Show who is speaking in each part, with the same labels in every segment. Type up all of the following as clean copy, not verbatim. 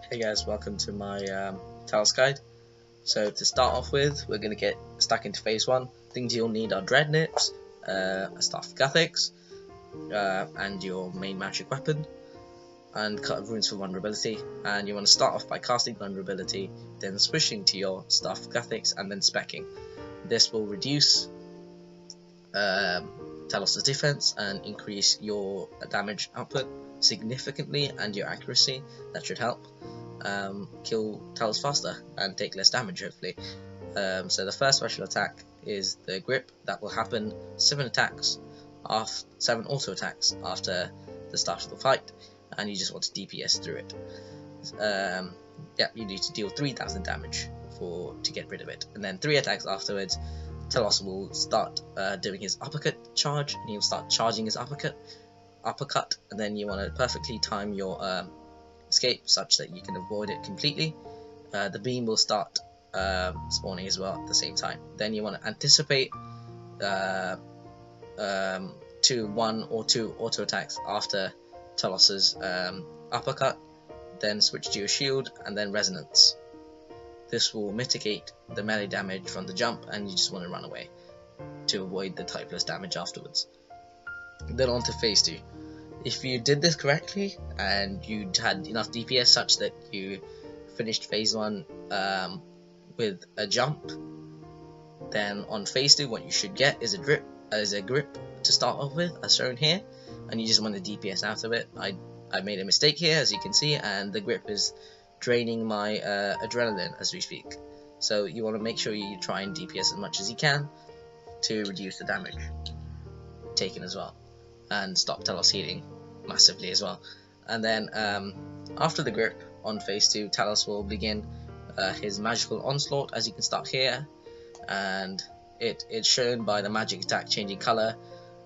Speaker 1: Hey guys, welcome to my Telos guide. So to start off with, we're going to get stuck into phase 1. Things you'll need are dread nips, a staff of Gothics, and your main magic weapon, and cut of runes for vulnerability. And you want to start off by casting vulnerability, then switching to your staff of Gothics, and then specking. This will reduce Telos' defense and increase your damage output significantly and your accuracy. That should help kill Telos faster and take less damage, hopefully. So the first special attack is the grip. That will happen 7 auto attacks after the start of the fight, and you just want to DPS through it. Yeah, you need to deal 3000 damage to get rid of it, and then 3 attacks afterwards. Telos will start doing his uppercut charge, and he'll start charging his uppercut, and then you want to perfectly time your escape such that you can avoid it completely. The beam will start spawning as well at the same time. Then you want to anticipate 1 or 2 auto attacks after Telos's uppercut, then switch to your shield and then resonance. This will mitigate the melee damage from the jump, and you just want to run away to avoid the typeless damage afterwards. Then on to phase 2. If you did this correctly and you had enough DPS such that you finished phase 1 with a jump, then on phase 2 what you should get is a grip to start off with, as shown here, and you just want to DPS out of it. I made a mistake here, as you can see, and the grip is draining my adrenaline as we speak. So you want to make sure you try and DPS as much as you can to reduce the damage taken as well, and stop Telos healing massively as well. And then after the grip on phase 2, Telos will begin his magical onslaught, as you can start here, and it's shown by the magic attack changing color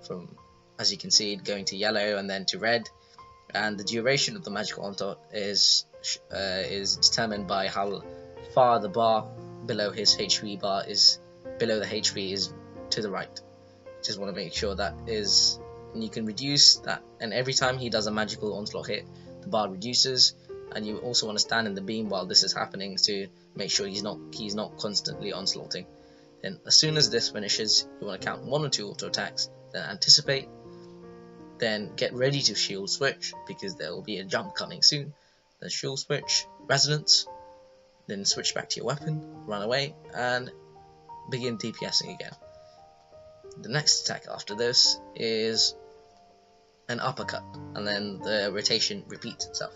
Speaker 1: from, as you can see, going to yellow and then to red. And the duration of the magical onslaught is determined by how far the bar below his HP bar is, below the HP is to the right. Just want to make sure that is, and you can reduce that, and every time he does a magical onslaught hit, the bar reduces. And you also want to stand in the beam while this is happening to make sure he's not constantly onslaughting. Then as soon as this finishes, you want to count 1 or 2 auto attacks, then anticipate, then get ready to shield switch because there will be a jump coming soon. Then shield switch, resonance, then switch back to your weapon, run away, and begin DPSing again. The next attack after this is an uppercut, and then the rotation repeats itself.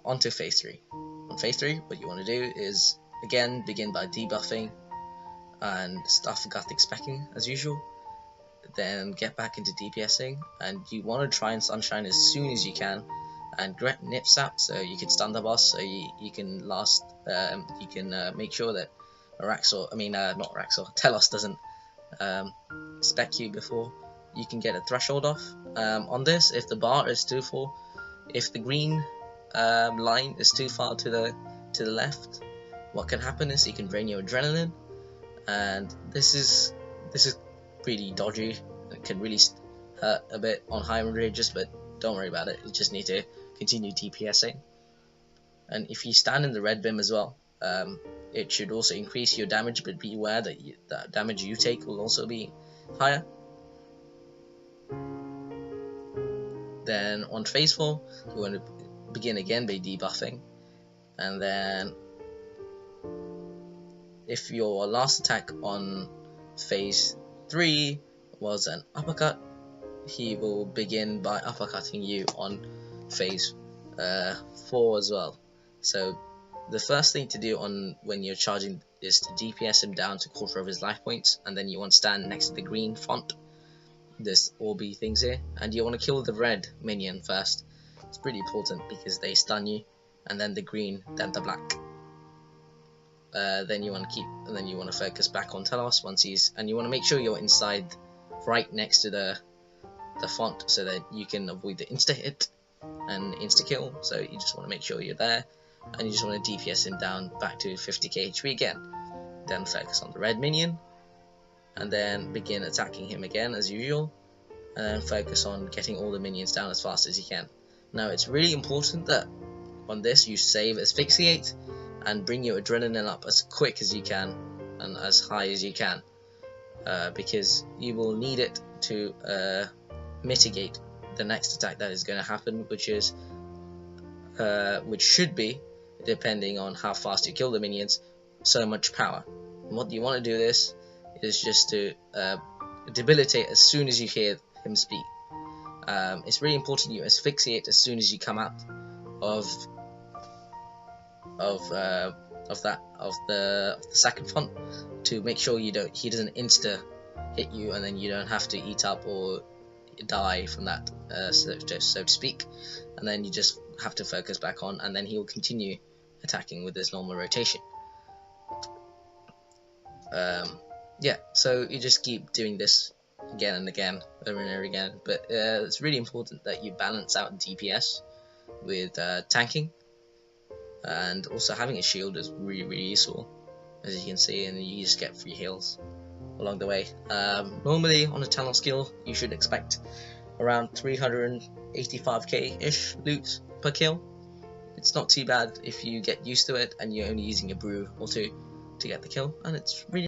Speaker 1: On to phase 3. On phase 3, what you want to do is again begin by debuffing and staff of Gothic specking as usual. Then get back into DPSing, and you want to try and sunshine as soon as you can, and get nips out so you can stun the boss, so you can last. You can make sure that Telos doesn't spec you before you can get a threshold off. On this, if the bar is too full, if the green line is too far to the left, what can happen is you can drain your adrenaline, and this is pretty dodgy. It can really hurt a bit on higher ranges, but don't worry about it. You just need to continue DPSing. And if you stand in the red beam as well, it should also increase your damage, but be aware that the damage you take will also be higher. Then on phase 4, you want to begin again by debuffing, and then if your last attack on phase 3 was an uppercut, he will begin by uppercutting you on phase 4 as well. So the first thing to do when you're charging is to DPS him down to 1/4 of his life points, and then you want to stand next to the green font, this orby things here, and you want to kill the red minion first. It's pretty important because they stun you, and then the green, then the black. Then you want to focus back on Telos and you want to make sure you're inside, right next to the font, so that you can avoid the insta hit and insta kill. So you just want to make sure you're there, and you just want to DPS him down back to 50k HP again. Then focus on the red minion, and then begin attacking him again as usual. and then focus on getting all the minions down as fast as you can. Now it's really important that on this you save asphyxiate and bring your adrenaline up as quick as you can and as high as you can, because you will need it to mitigate the next attack that is going to happen, which should be, depending on how fast you kill the minions, so much power. And what you want to do this is just to debilitate as soon as you hear him speak. It's really important you asphyxiate as soon as you come out of the second font, to make sure he doesn't insta hit you and then you don't have to eat up or die from that, so to speak, and then you just have to focus back on, and then he will continue attacking with his normal rotation. Yeah, so you just keep doing this again and again, over and over again, but it's really important that you balance out DPS with tanking, and also having a shield is really useful, as you can see, and you just get free heals along the way. Normally on a Telos skill you should expect around 385k ish loot per kill. It's not too bad if you get used to it and you're only using a brew or two to get the kill, and it's really